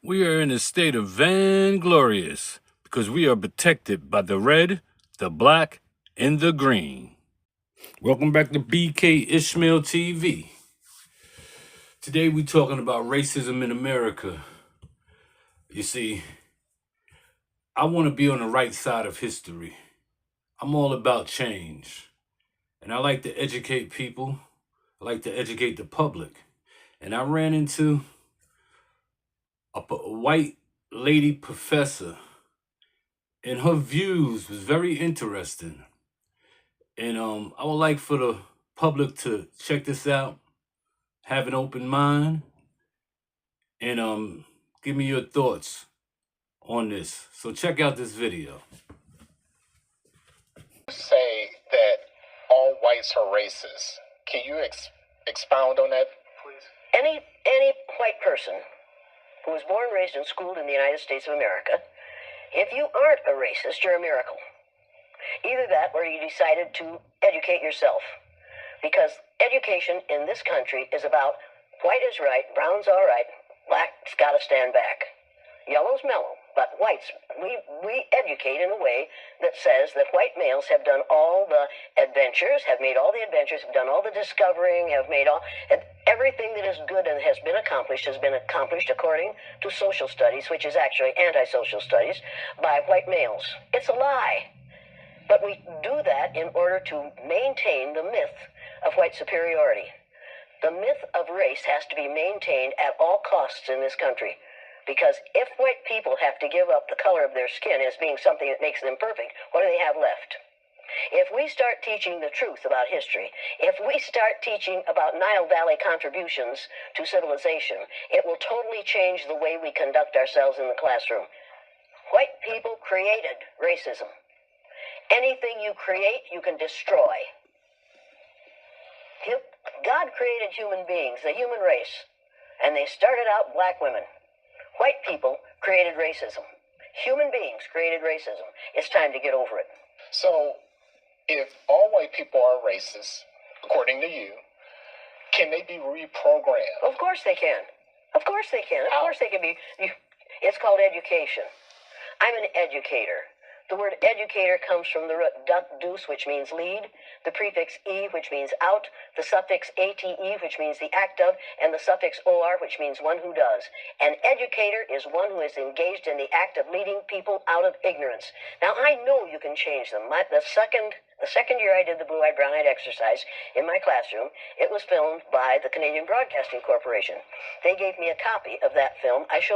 We are in a state of vainglorious because we are protected by the red, the black, and the green. Welcome back to America Ishmael TV. Today we're talking about racism in America. You see, I want to be on the right side of history. I'm all about change. And I like to educate people. I like to educate the public. And I ran into a white lady professor, and her views was very interesting. And I would like for the public to check this out, have an open mind, and give me your thoughts on this. So check out this video. Say that all whites are racist. Can you expound on that, please? Any white person who was born, raised, and schooled in the United States of America, if you aren't a racist, you're a miracle. Either that or you decided to educate yourself. Because education in this country is about white is right, brown's all right, black's got to stand back. Yellow's mellow, but whites, we educate in a way that says that white males have done all the adventures, have made all the adventures, have done all the discovering, have made all, everything that is good and has been accomplished according to social studies, which is actually anti-social studies, by white males. It's a lie. But we do that in order to maintain the myth of white superiority. The myth of race has to be maintained at all costs in this country. Because if white people have to give up the color of their skin as being something that makes them perfect, what do they have left? If we start teaching the truth about history, if we start teaching about Nile Valley contributions to civilization, it will totally change the way we conduct ourselves in the classroom. White people created racism. Anything you create, you can destroy. God created human beings, the human race, and they started out black women. White people created racism. Human beings created racism. It's time to get over it. So, if all white people are racist, according to you, can they be reprogrammed? Of course they can. Of course they can. Of course they can be. It's called education. I'm an educator. The word educator comes from the root dus, which means lead, the prefix e, which means out, the suffix ate, which means the act of, and the suffix or, which means one who does. An educator is one who is engaged in the act of leading people out of ignorance. Now, I know you can change them. The second year I did the blue-eyed, brown-eyed exercise in my classroom, it was filmed by the Canadian Broadcasting Corporation. They gave me a copy of that film. I showed